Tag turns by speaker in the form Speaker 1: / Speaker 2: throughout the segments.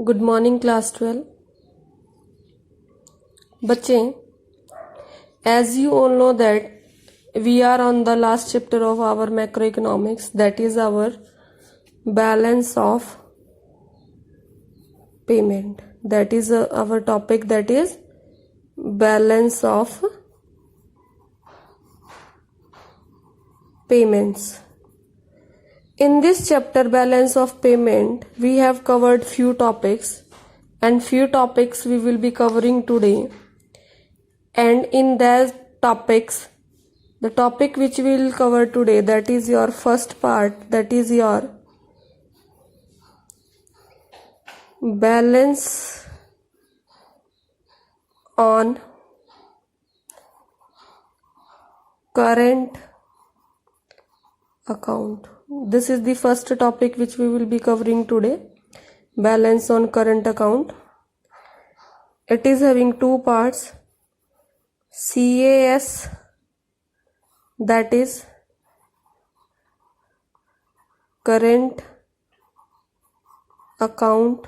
Speaker 1: Good morning class 12 बच्चे as you all know that we are on the last chapter of our macroeconomics, that is our balance of payment. That is our topic, that is balance of payments. In this chapter balance of payment we have covered few topics, and few topics we will be covering today. And in those topics, the topic which we will cover today, that is your first part, that is your balance on current account. This is the first topic which we will be covering today, balance on current account. It is having two parts, CAS, that is current account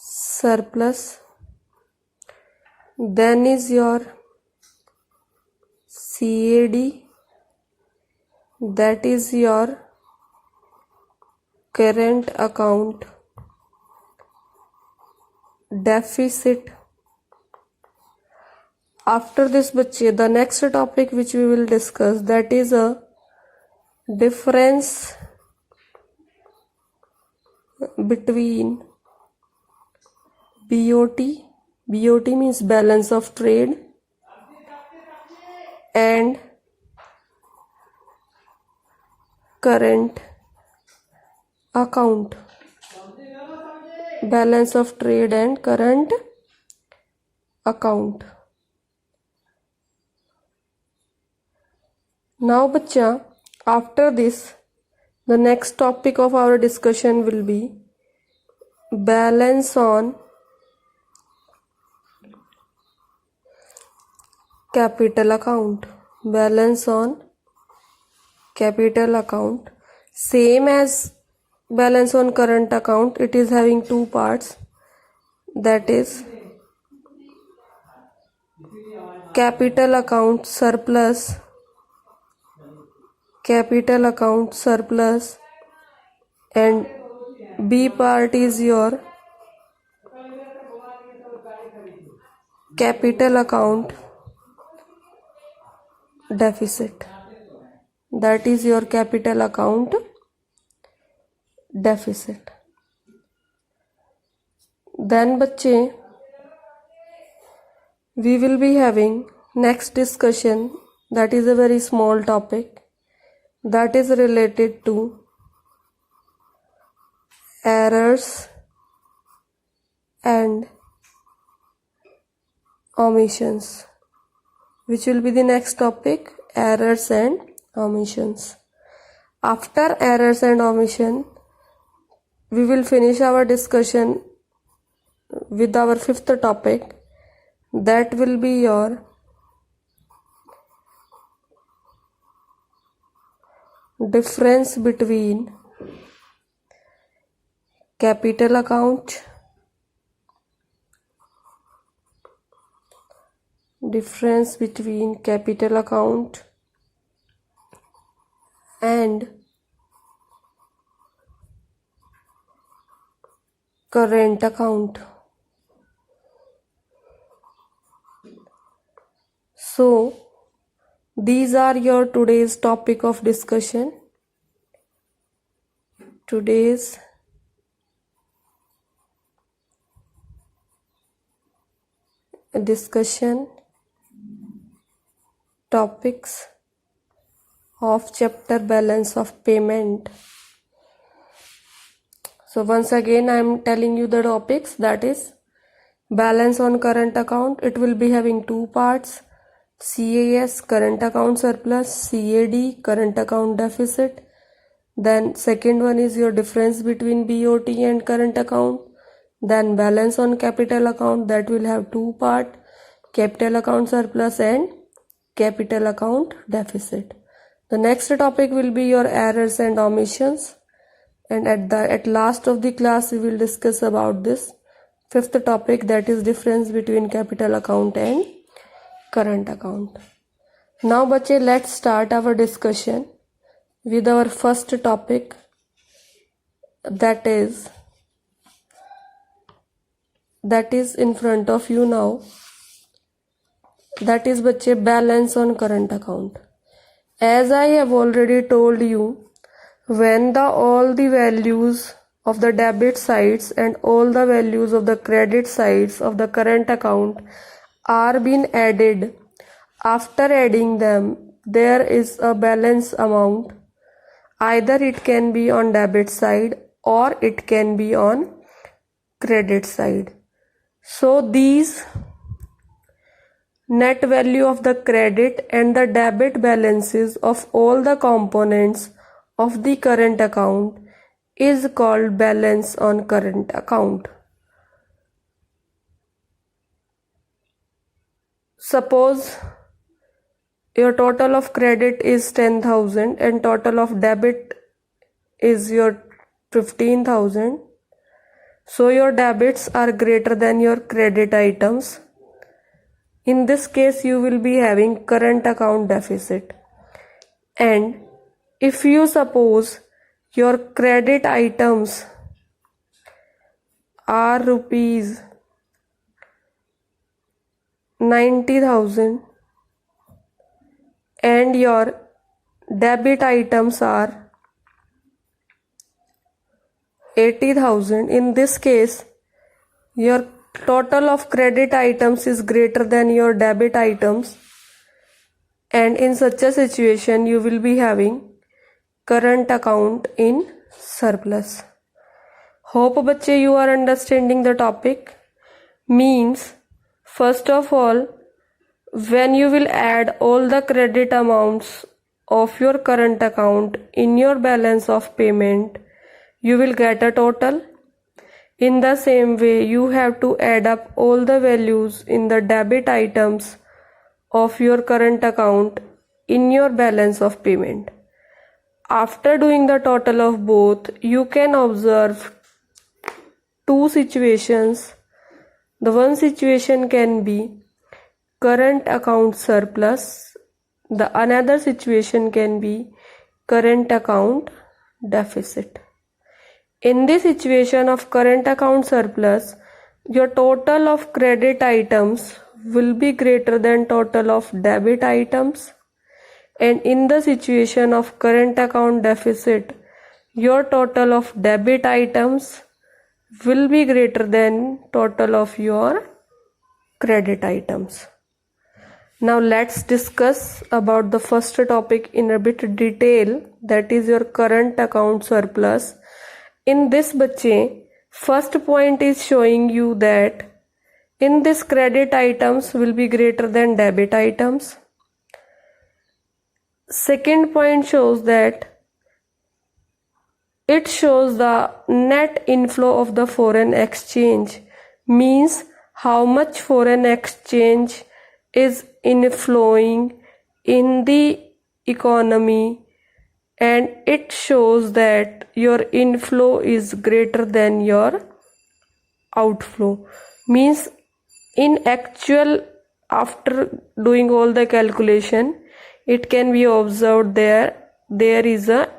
Speaker 1: surplus, then is your CAD, that is your current account deficit. After this बच्चे, the next topic which we will discuss, that is a difference between BOT means balance of trade, and current account, balance of trade and current account. Now बच्चा, after this the next topic of our discussion will be balance on capital account. Balance on capital account, same as balance on current account, it is having two parts, that is capital account surplus, capital account surplus, and B part is your capital account deficit, that is your capital account deficit. Then बच्चे, we will be having next discussion, that is a very small topic, that is related to errors and omissions, which will be the next topic, errors and omissions. After errors and omission we will finish our discussion with our fifth topic, that will be your difference between capital account, difference between capital account and current account. So these are your today's topic of discussion. Today's discussion topics of chapter balance of payment. So once again I am telling you the topics, that is balance on current account, it will be having two parts, CAS current account surplus, CAD current account deficit. Then second one is your difference between BOT and current account. Then balance on capital account, that will have two part, capital account surplus and capital account deficit. The next topic will be your errors and omissions. and at last of the class we will discuss about this fifth topic, that is difference between capital account and current account. Now bache, let's start our discussion with our first topic, that is in front of you now, that is bache balance on current account. As I have already told you, when all the values of the debit sides and all the values of the credit sides of the current account are being added, after adding them there is a balance amount. Either it can be on debit side or it can be on credit side. So these net value of the credit and the debit balances of all the components of the current account is called balance on current account. Suppose your total of credit is 10,000 and total of debit is your 15,000. So your debits are greater than your credit items. In this case you will be having current account deficit. And if you suppose your credit items are rupees 90,000 and your debit items are 80,000, in this case your total of credit items is greater than your debit items, and in such a situation you will be having current account in surplus. Hope bache you are understanding the topic. Means first of all, when you will add all the credit amounts of your current account in your balance of payment, you will get a total. In the same way, you have to add up all the values in the debit items of your current account in your balance of payment. After doing the total of both, you can observe two situations. The one situation can be current account surplus. The another situation can be current account deficit. In this situation of current account surplus, your total of credit items will be greater than total of debit items, and in the situation of current account deficit, your total of debit items will be greater than total of your credit items. Now let's discuss about the first topic in a bit detail, that is your current account surplus. In this bache, first point is showing you that in this credit items will be greater than debit items. Second point shows that it shows the net inflow of the foreign exchange, means how much foreign exchange is inflowing in the economy, and it shows that your inflow is greater than your outflow. Means in actual, after doing all the calculation, it can be observed there is a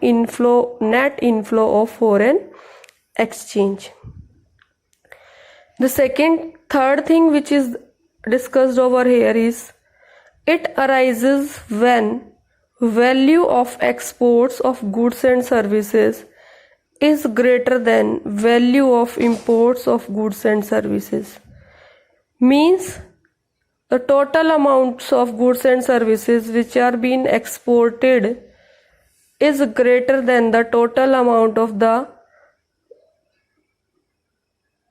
Speaker 1: net inflow of foreign exchange. The third thing which is discussed over here is it arises when value of exports of goods and services is greater than value of imports of goods and services. Means the total amounts of goods and services which are being exported is greater than the total amount of the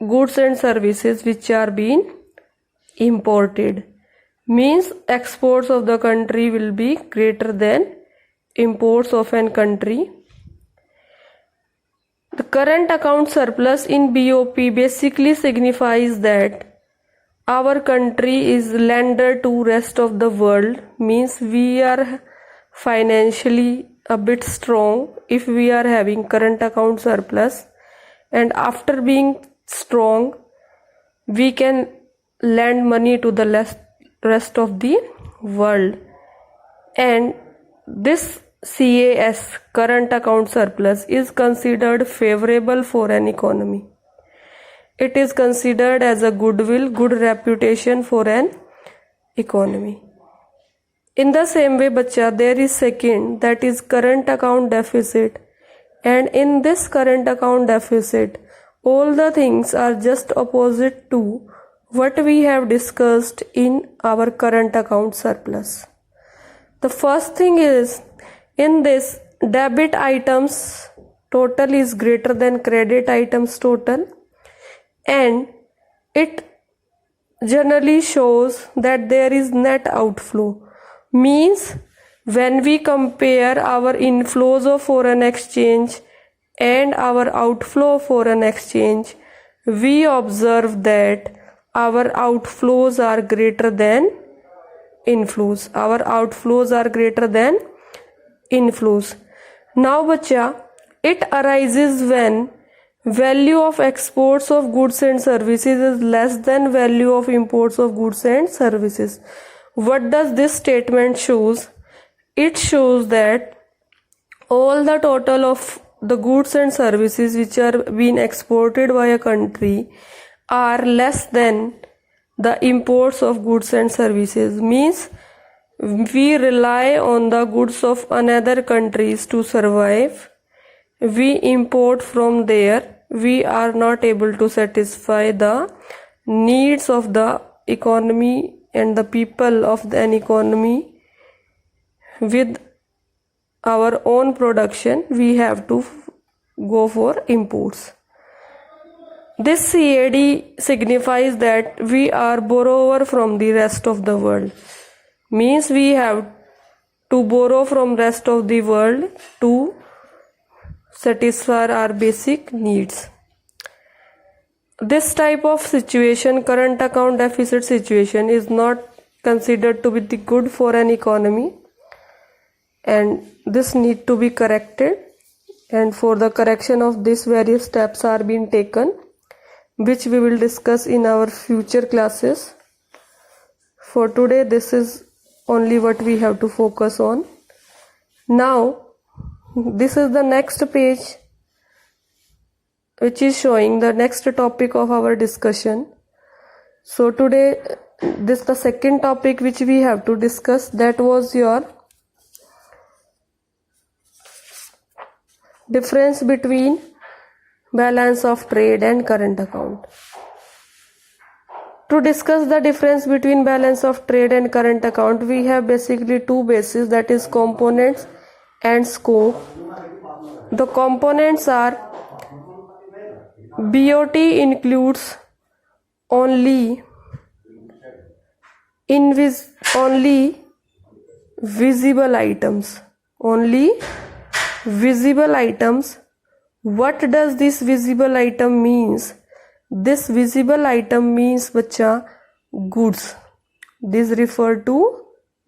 Speaker 1: goods and services which are being imported. Means exports of the country will be greater than imports of an country. The current account surplus in BOP basically signifies that our country is lender to rest of the world, means we are financially a bit strong if we are having current account surplus, and after being strong we can lend money to the rest of the world. And this CAS, current account surplus, is considered favorable for an economy. It is considered as a goodwill, good reputation for an economy. In the same way, bacha, there is second, that is current account deficit. And in this current account deficit, all the things are just opposite to what we have discussed in our current account surplus. The first thing is, in this, debit items total is greater than credit items total, and it generally shows that there is net outflow. Means when we compare our inflows of foreign exchange and our outflow of foreign exchange, we observe that our outflows are greater than inflows. Our outflows are greater than inflows. Now bacha, it arises when value of exports of goods and services is less than value of imports of goods and services. What does this statement shows? It shows that all the total of the goods and services which are being exported by a country are less than the imports of goods and services. Means we rely on the goods of another countries to survive. We import from there. We are not able to satisfy the needs of the economy and the people of an economy with our own production. We have to go for imports. This CAD signifies that we are borrower from the rest of the world. Means we have to borrow from rest of the world to satisfy our basic needs. This type of situation, current account deficit situation, is not considered to be the good for an economy, and this need to be corrected. And for the correction of this, various steps are being taken, which we will discuss in our future classes. For today, this is only what we have to focus on. Now, this is the next page, which is showing the next topic of our discussion. So today, this is the second topic which we have to discuss. That was your difference between balance of trade and current account. To discuss the difference between balance of trade and current account, we have basically two bases, that is components and scope. The components are BOT includes only visible items. Only visible items. What does this visible item means? This visible item means bacha goods. This refer to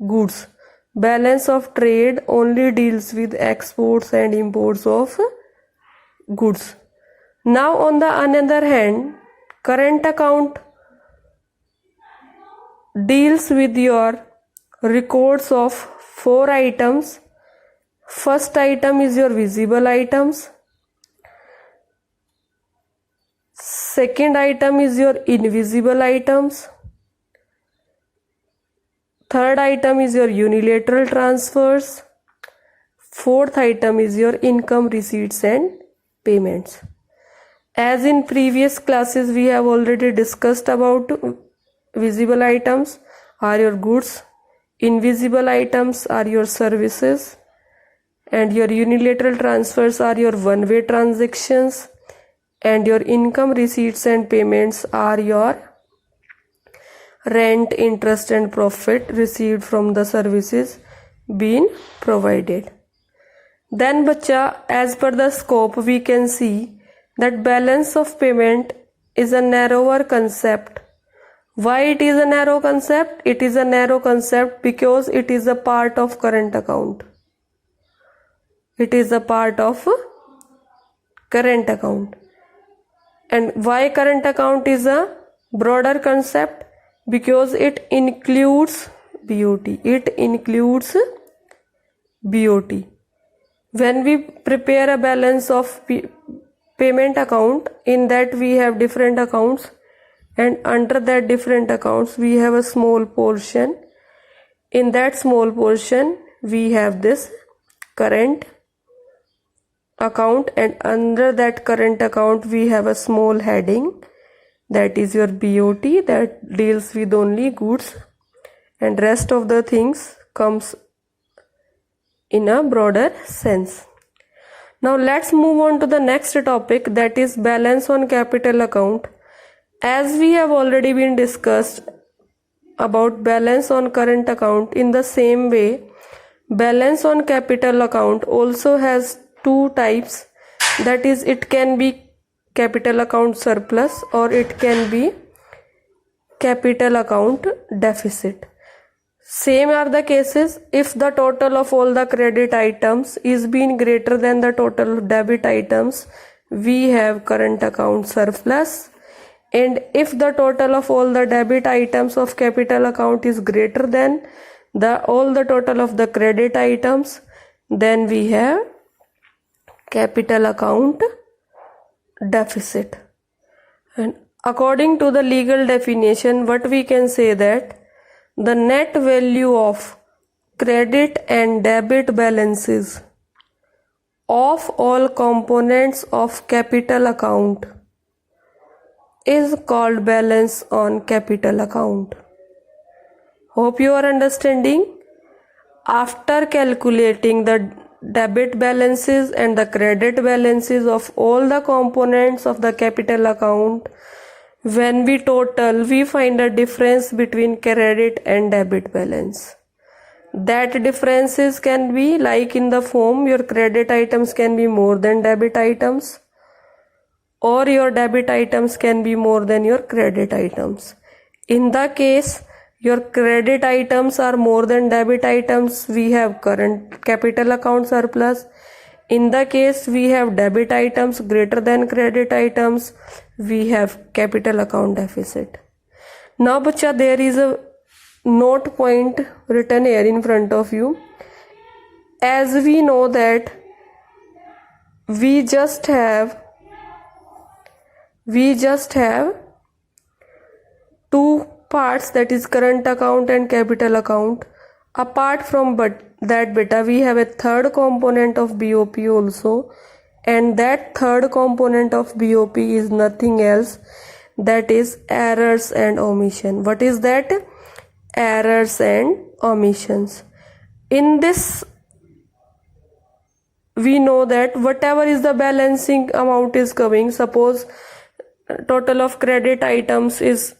Speaker 1: goods. Balance of trade only deals with exports and imports of goods. Now on the other hand, current account deals with your records of 4 items. First item is your visible items. Second item is your invisible items. Third item is your unilateral transfers. Fourth item is your income receipts and payments. As in previous classes, we have already discussed about visible items are your goods, invisible items are your services, and your unilateral transfers are your one-way transactions, and your income receipts and payments are your rent, interest and profit received from the services being provided. Then bacha, as per the scope, we can see that balance of payment is a narrower concept. Why it is a narrow concept? It is a narrow concept because it is a part of current account. It is a part of current account. And why current account is a broader concept? Because it includes BOT. It includes BOT. When we prepare a balance of payment account, in that we have different accounts, and under that different accounts we have a small portion. In that small portion we have this current account, and under that current account we have a small heading, that is your BOT, that deals with only goods, and rest of the things comes in a broader sense. Now let's move on to the next topic, that is balance on capital account. As we have already been discussed about balance on current account, in the same way balance on capital account also has two types, that is it can be capital account surplus or it can be capital account deficit. Same are the cases if the total of all the credit items is being greater than the total debit items, we have current account surplus, and if the total of all the debit items of capital account is greater than all the total of the credit items, then we have capital account deficit. And according to the legal definition, what we can say that the net value of credit and debit balances of all components of capital account is called balance on capital account. Hope you are understanding. After calculating the debit balances and the credit balances of all the components of the capital account, when we total, we find a difference between credit and debit balance. That differences can be like in the form, your credit items can be more than debit items, or your debit items can be more than your credit items. In the case your credit items are more than debit items, we have current capital account surplus. In the case we have debit items greater than credit items, we have capital account deficit. Now bacha, there is a note point written here in front of you. As we know that we just have two parts, that is current account and capital account. Apart from that beta, we have a third component of BOP also, and that third component of BOP is nothing else, that is errors and omission. What is that? Errors and omissions. In this we know that whatever is the balancing amount is coming, suppose total of credit items is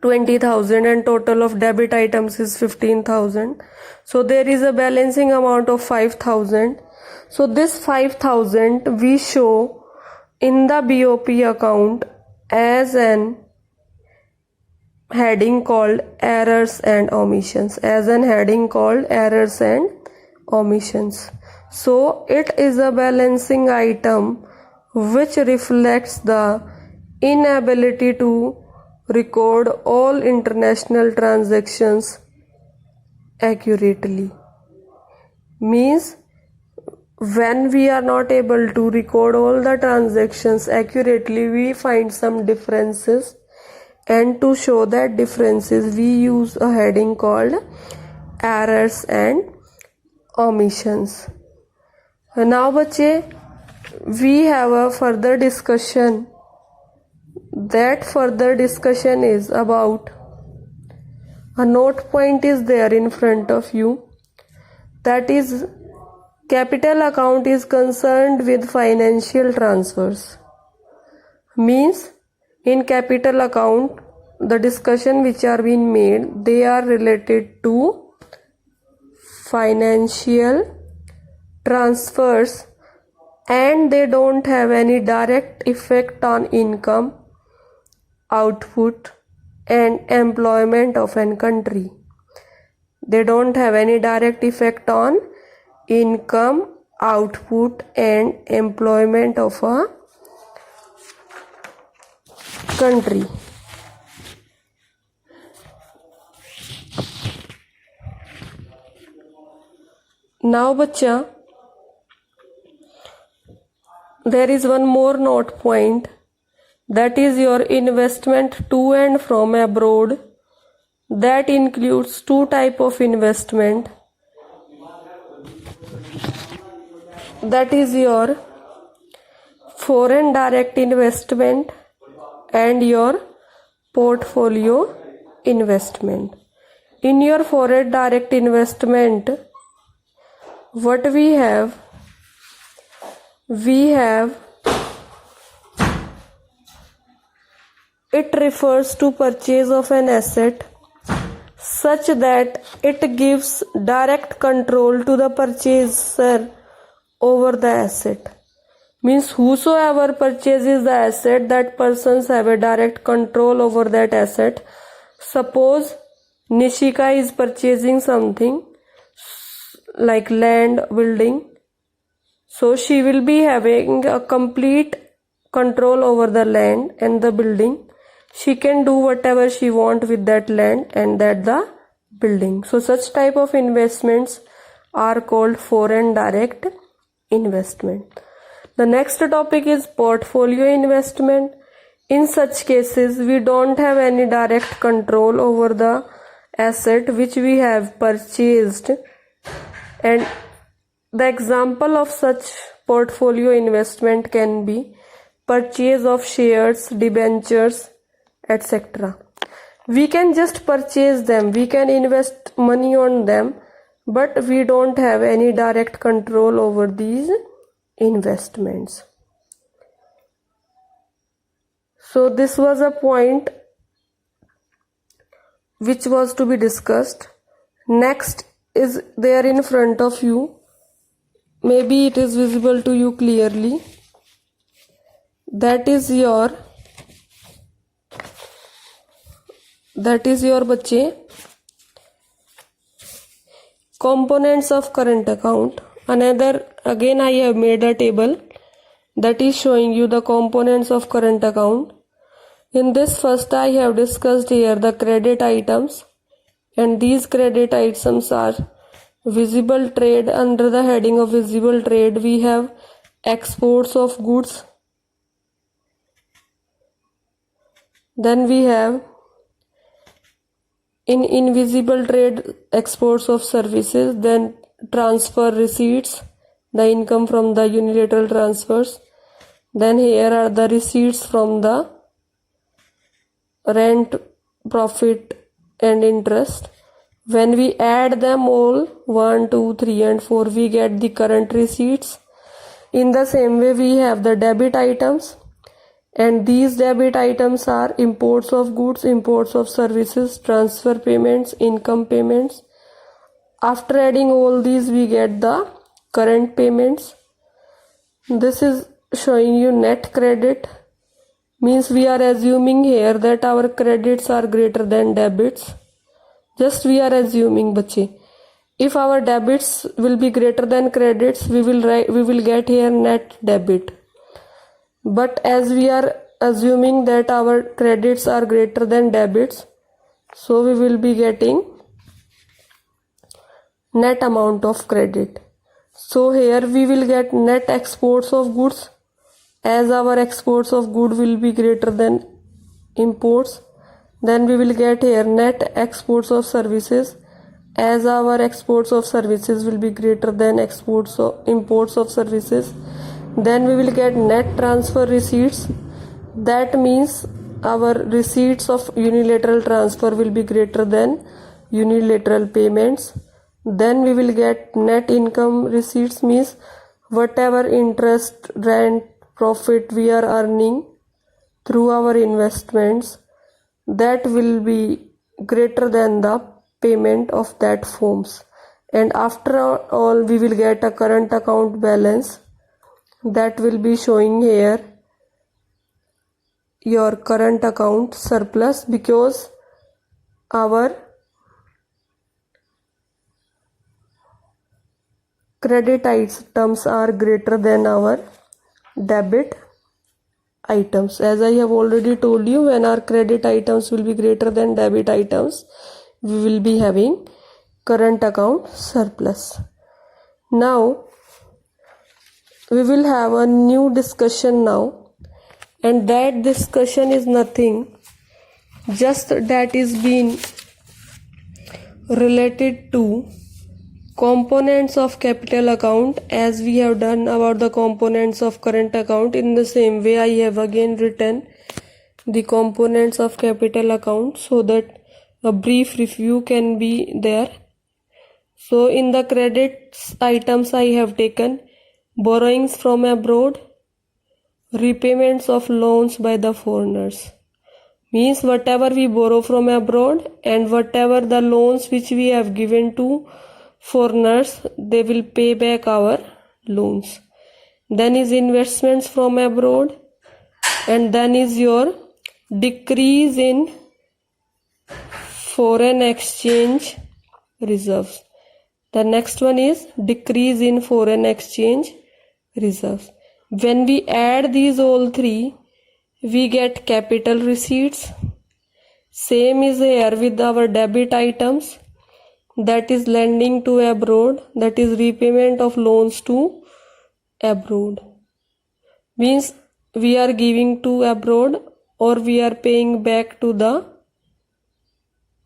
Speaker 1: 20,000 and total of debit items is 15,000. So there is a balancing amount of 5,000. So this 5,000 we show in the BOP account as an heading called errors and omissions. So it is a balancing item which reflects the inability to record all international transactions accurately. Means when we are not able to record all the transactions accurately, we find some differences, and to show that differences we use a heading called errors and omissions. Now bache, we have a further discussion. That further discussion is about a note point is there in front of you, that is capital account is concerned with financial transfers. Means in capital account the discussion which are being made, they are related to financial transfers, and they don't have any direct effect on income, output and employment of an country. They don't have any direct effect on income, output and employment of a country. Now bachcha, there is one more note point, that is your investment to and from abroad. That includes two type of investment, that is your foreign direct investment and your portfolio investment. In your foreign direct investment, what we have it refers to purchase of an asset such that it gives direct control to the purchaser over the asset. Means whosoever purchases the asset, that persons have a direct control over that asset. Suppose Nishika is purchasing something like land, building, so she will be having a complete control over the land and the building. She can do whatever she wants with that land and that the building. So such type of investments are called foreign direct investment. The next topic is portfolio investment. In such cases, we don't have any direct control over the asset which we have purchased, and the example of such portfolio investment can be purchase of shares, debentures, etc. We can just purchase them, we can invest money on them, but we don't have any direct control over these investments. So this was a point which was to be discussed. Next is there in front of you. Maybe it is visible to you clearly. That is your बच्चे components of current account. Another, again I have made a table that is showing you the components of current account. In this first I have discussed here the credit items, and these credit items are visible trade. Under the heading of visible trade we have exports of goods, then we have in invisible trade exports of services, then transfer receipts, the income from the unilateral transfers, then here are the receipts from the rent, profit and interest. When we add them all 1, 2, 3 and 4, we get the current receipts. In the same way we have the debit items, and these debit items are imports of goods, imports of services, transfer payments, income payments. After adding all these we get the current payments. This is showing you net credit, means we are assuming here that our credits are greater than debits. Just we are assuming बच्चे. If our debits will be greater than credits, we will get here net debit. But as we are assuming that our credits are greater than debits, so we will be getting net amount of credit. So here we will get net exports of goods, as our exports of good will be greater than imports. Then we will get here net exports of services, as our exports of services will be greater than imports of services. Then we will get net transfer receipts. That means our receipts of unilateral transfer will be greater than unilateral payments. Then we will get net income receipts, means whatever interest, rent, profit we are earning through our investments, that will be greater than the payment of that forms. And after all we will get a current account balance, that will be showing here your current account surplus, because our credit items are greater than our debit items. As I have already told you, when our credit items will be greater than debit items, we will be having current account surplus. Now we will have a new discussion now, and that discussion is nothing, just that is being related to components of capital account. As we have done about the components of current account, in the same way I have again written the components of capital account so that a brief review can be there. So in the credits items I have taken borrowings from abroad, repayments of loans by the foreigners. Means whatever we borrow from abroad and whatever the loans which we have given to foreigners, they will pay back our loans. Then is investments from abroad, and then is your decrease in foreign exchange reserves. The next one is decrease in foreign exchange reserves. When we add these all three, we get capital receipts. Same is here with our debit items, that is lending to abroad, that is repayment of loans to abroad. Means we are giving to abroad or we are paying back to the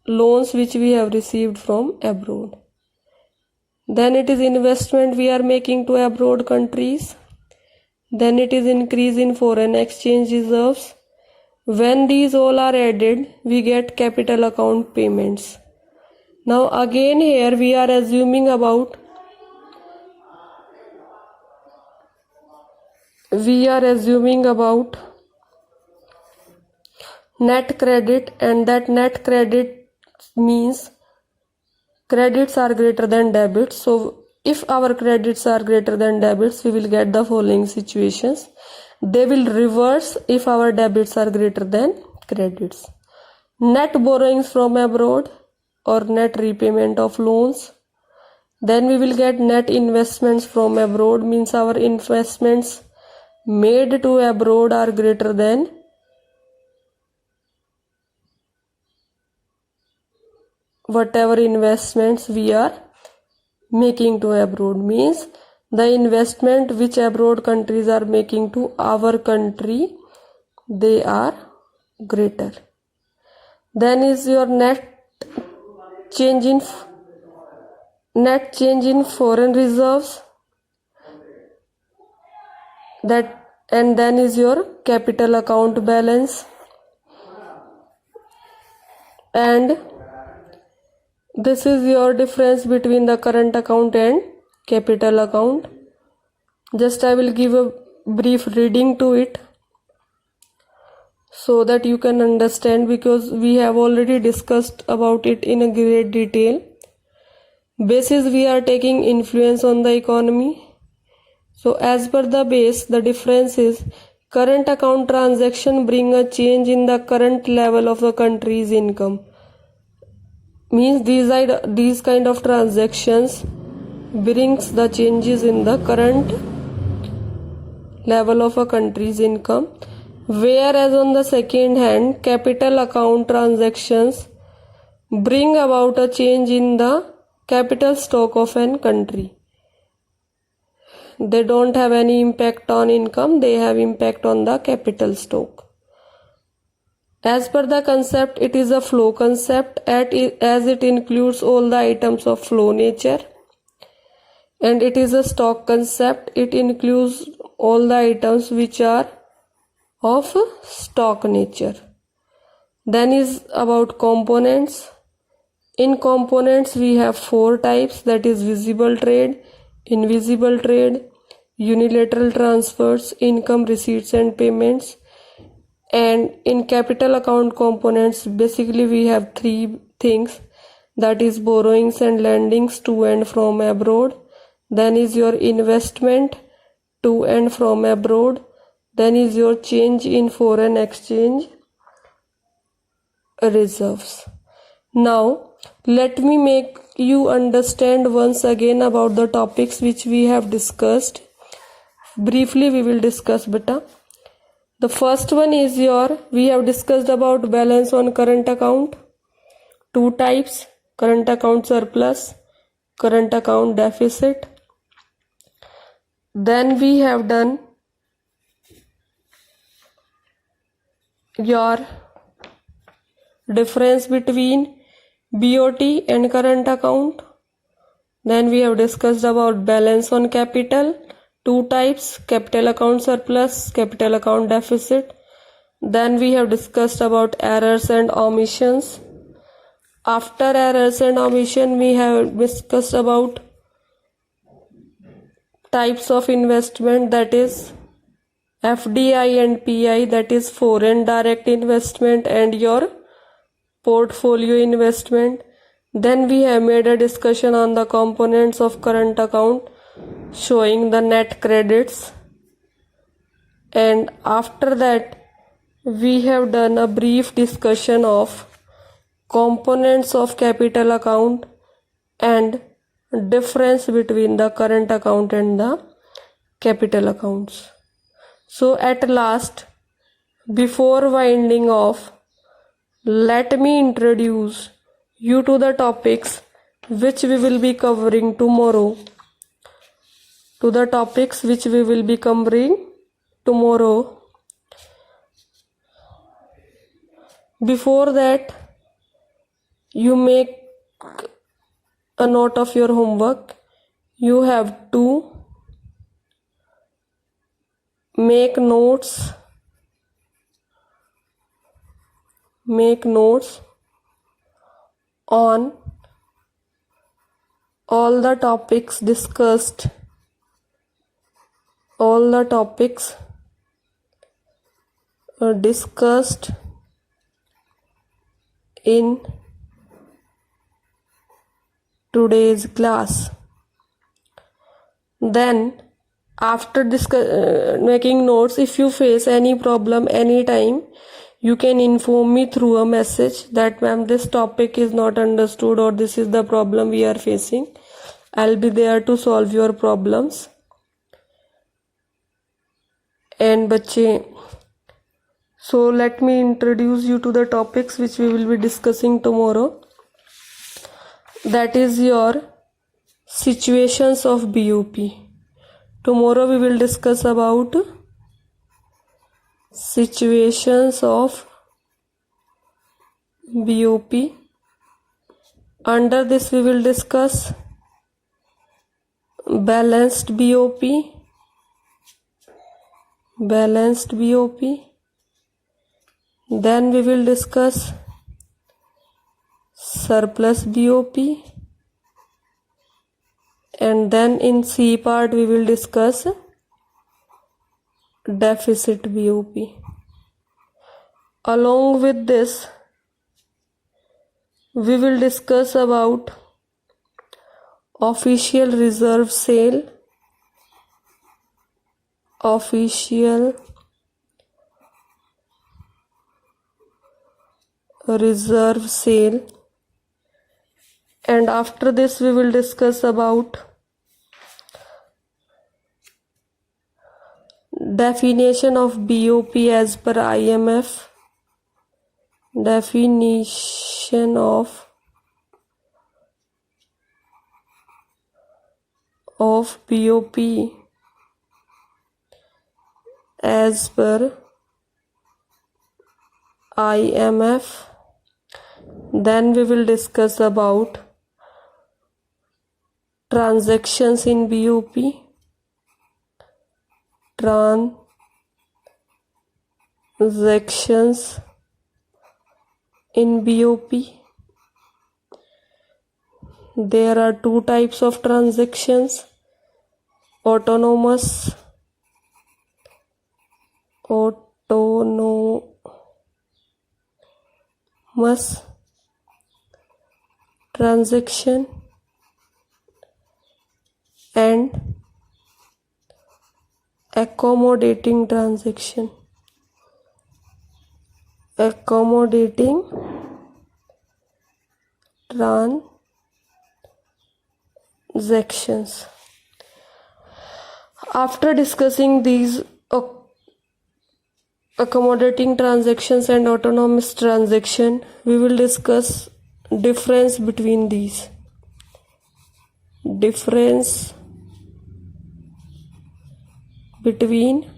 Speaker 1: loans which we have received from abroad. Then it is investment we are making to abroad countries. Then it is increase in foreign exchange reserves. When these all are added, we get capital account payments. Now again here we are assuming about net credit, and that net credit means credits are greater than debits. So if our credits are greater than debits, we will get the following situations. They will reverse if our debits are greater than credits. Net borrowings from abroad or net repayment of loans. Then we will get net investments from abroad, means our investments made to abroad are greater than whatever investments we are making to abroad. Means the investment which abroad countries are making to our country, they are greater. Then is your net change in foreign reserves, that, and then is your capital account balance, and this is your difference between the current account and capital account. Just I will give a brief reading to it so that you can understand, because we have already discussed about it in a great detail. Basis we are taking influence on the economy. So as per the base, the difference is current account transaction bring a change in the current level of the country's income. Means these kind of transactions brings the changes in the current level of a country's income, whereas on the second hand, capital account transactions bring about a change in the capital stock of an country. They don't have any impact on income, they have impact on the capital stock. As per the concept, it is a flow concept as it includes all the items of flow nature, and it is a stock concept, it includes all the items which are of stock nature. Then is about components. In components we have four types, that is visible trade, invisible trade, unilateral transfers, income receipts and payments. And in capital account components, basically we have three things, that is borrowings and lendings to and from abroad. Then is your investment to and from abroad. Then is your change in foreign exchange reserves. Now let me make you understand once again about the topics which we have discussed. Briefly we will discuss beta. The first one is we have discussed about balance on current account. Two types, current account surplus, current account deficit. Then we have done your difference between BOT and current account. Then we have discussed about balance on capital. Two types, capital account surplus, capital account deficit. Then we have discussed about errors and omissions. After errors and omission, we have discussed about types of investment, that is FDI and PI, that is foreign direct investment and your portfolio investment. Then we have made a discussion on the components of current account, showing the net credits. And after that, we have done a brief discussion of components of capital account and difference between the current account and the capital accounts. So at last, before winding off, let me introduce you to the topics which we will be covering tomorrow. Before that, you make a note of your homework. You have to make notes on all the topics discussed, in today's class. Then after making notes, if you face any problem anytime, you can inform me through a message that ma'am, this topic is not understood or this is the problem we are facing. I'll be there to solve your problems. And bache, so let me introduce you to the topics which we will be discussing tomorrow. That is your situations of BOP. Tomorrow we will discuss about situations of BOP. Under this we will discuss balanced BOP, then we will discuss surplus BOP, and then in C part we will discuss deficit BOP. Along with this, we will discuss about official reserve sale, and after this we will discuss about definition of BOP as per IMF, definition of BOP as per IMF. Then we will discuss about transactions in BOP, There are two types of transactions: autonomous transaction and accommodating transaction. transactions. After discussing these accommodating transactions and autonomous transaction, we will discuss difference between these. Difference between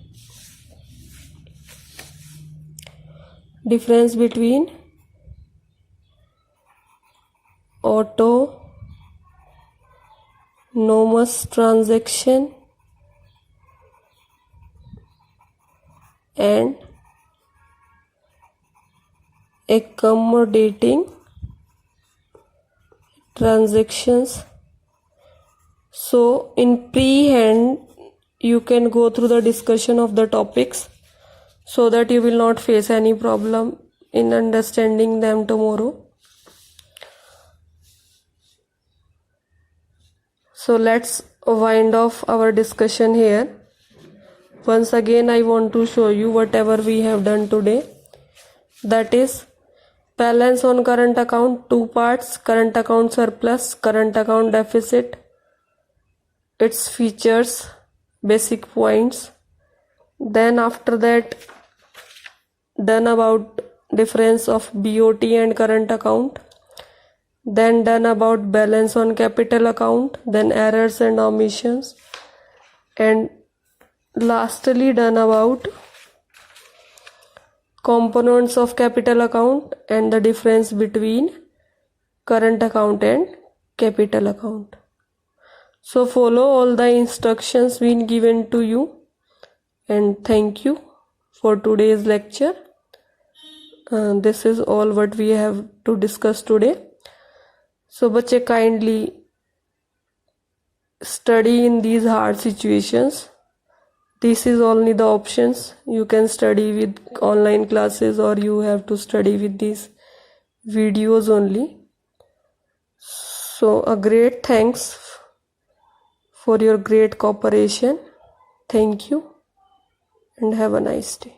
Speaker 1: autonomous transaction and accommodating transactions. So in pre-hand you can go through the discussion of the topics so that you will not face any problem in understanding them tomorrow. So let's wind off our discussion here. Once again I want to show you whatever we have done today. That is balance on current account, two parts: current account surplus, current account deficit, its features, basic points. Then after that done about difference of BOT and current account. Then done about balance on capital account, then errors and omissions, and lastly done about components of capital account and the difference between current account and capital account. So follow all the instructions being given to you, and thank you for today's lecture. This is all what we have to discuss today. So बच्चे kindly study in these hard situations. This is only the options. You can study with online classes or you have to study with these videos only. So a great thanks for your great cooperation. Thank you and have a nice day.